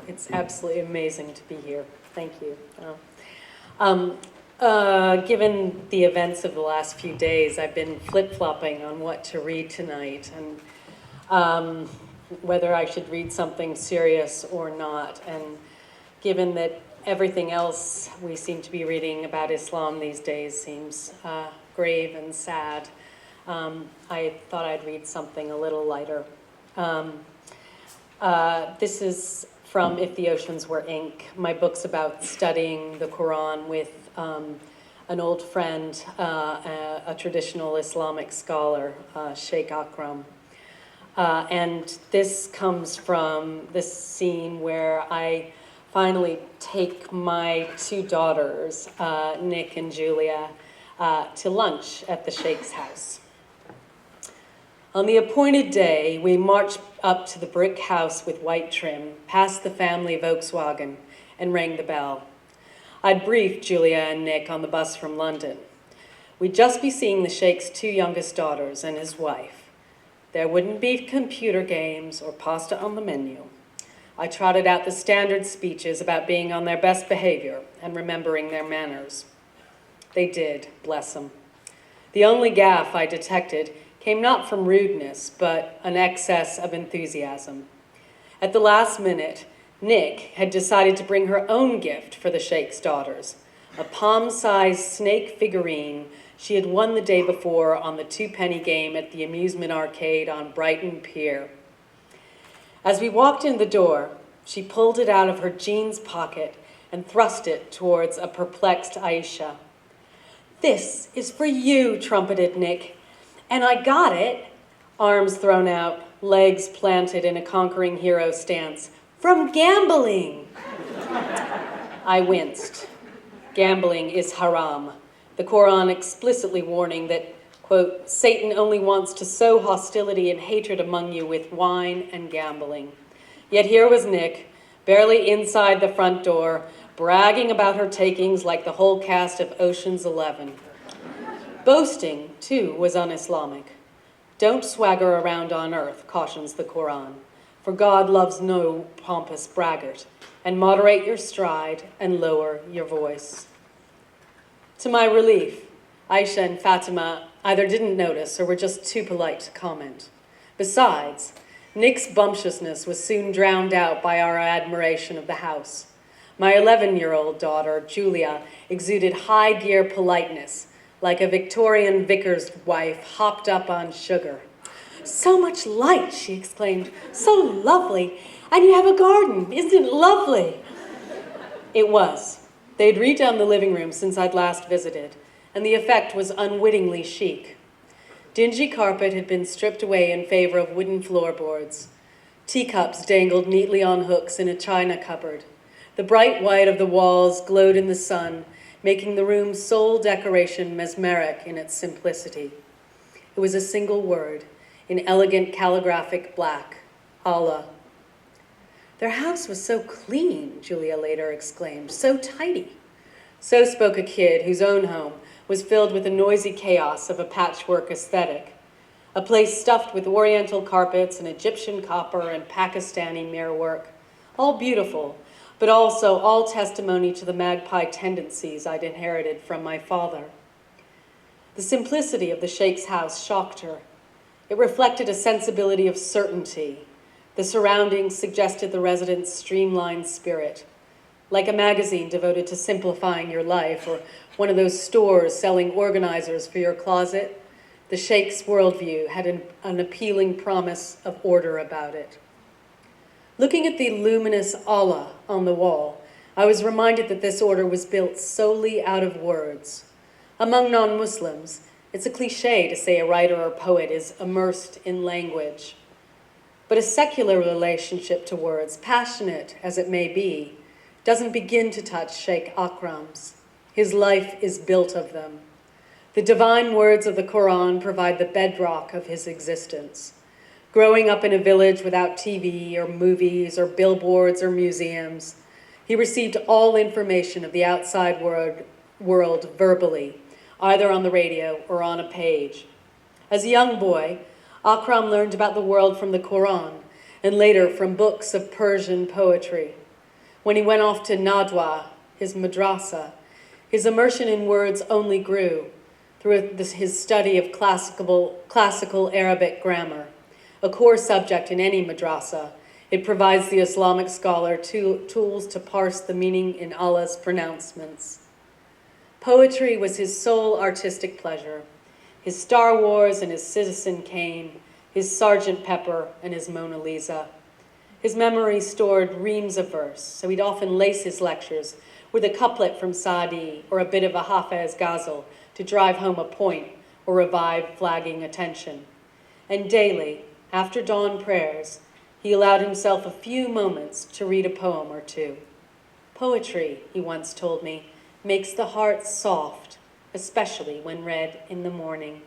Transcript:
It's absolutely amazing to be here. Thank you. Given the events of the last few days, I've been flip-flopping on what to read tonight and whether I should read something serious or not. And given that everything else we seem to be reading about Islam these days seems grave and sad, I thought I'd read something a little lighter. This is from If the Oceans Were Ink. My book's about studying the Quran with an old friend, a traditional Islamic scholar, Sheikh Akram. And this comes from this scene where I finally take my two daughters, Nick and Julia, to lunch at the Sheikh's house. On the appointed day, we marched up to the brick house with white trim, past the family Volkswagen, and rang the bell. I'd briefed Julia and Nick on the bus from London. We'd just be seeing the Sheikh's two youngest daughters and his wife. There wouldn't be computer games or pasta on the menu. I trotted out the standard speeches about being on their best behavior and remembering their manners. They did, bless them. The only gaffe I detected came not from rudeness, but an excess of enthusiasm. At the last minute, Nick had decided to bring her own gift for the Sheikh's daughters, a palm-sized snake figurine she had won the day before on the two-penny game at the amusement arcade on Brighton Pier. As we walked in the door, she pulled it out of her jeans pocket and thrust it towards a perplexed Aisha. "This is for you," trumpeted Nick. "And I got it," arms thrown out, legs planted in a conquering hero stance, "from gambling." I winced. Gambling is haram, the Quran explicitly warning that, quote, Satan only wants to sow hostility and hatred among you with wine and gambling. Yet here was Nick, barely inside the front door, bragging about her takings like the whole cast of Ocean's 11. Boasting, too, was un-Islamic. Don't swagger around on earth, cautions the Quran, for God loves no pompous braggart, and moderate your stride and lower your voice. To my relief, Aisha and Fatima either didn't notice or were just too polite to comment. Besides, Nick's bumptiousness was soon drowned out by our admiration of the house. My 11-year-old daughter, Julia, exuded high-gear politeness, like a Victorian vicar's wife hopped up on sugar. "So much light," she exclaimed. "So lovely. And you have a garden. Isn't it lovely?" It was. They'd redone the living room since I'd last visited, and the effect was unwittingly chic. Dingy carpet had been stripped away in favor of wooden floorboards. Teacups dangled neatly on hooks in a china cupboard. The bright white of the walls glowed in the sun, making the room's sole decoration mesmeric in its simplicity. It was a single word, in elegant calligraphic black, Allah. "Their house was so clean," Julia later exclaimed, "so tidy." So spoke a kid whose own home was filled with the noisy chaos of a patchwork aesthetic, a place stuffed with Oriental carpets and Egyptian copper and Pakistani mirrorwork, all beautiful, but also all testimony to the magpie tendencies I'd inherited from my father. The simplicity of the Sheikh's house shocked her. It reflected a sensibility of certainty. The surroundings suggested the residents' streamlined spirit, like a magazine devoted to simplifying your life, or one of those stores selling organizers for your closet. The Sheikh's worldview had an appealing promise of order about it. Looking at the luminous Allah on the wall, I was reminded that this order was built solely out of words. Among non-Muslims, it's a cliche to say a writer or poet is immersed in language. But a secular relationship to words, passionate as it may be, doesn't begin to touch Sheikh Akram's. His life is built of them. The divine words of the Quran provide the bedrock of his existence. Growing up in a village without TV or movies or billboards or museums, he received all information of the outside world verbally, either on the radio or on a page. As a young boy, Akram learned about the world from the Quran, and later from books of Persian poetry. When he went off to Nadwa, his madrasa, his immersion in words only grew through his study of classical Arabic grammar, a core subject in any madrasa. It provides the Islamic scholar tools to parse the meaning in Allah's pronouncements. Poetry was his sole artistic pleasure, his Star Wars and his Citizen Kane, his Sergeant Pepper and his Mona Lisa. His memory stored reams of verse, so he'd often lace his lectures with a couplet from Saadi or a bit of a Hafez ghazal to drive home a point or revive flagging attention. And daily, after dawn prayers, he allowed himself a few moments to read a poem or two. Poetry, he once told me, makes the heart soft, especially when read in the morning.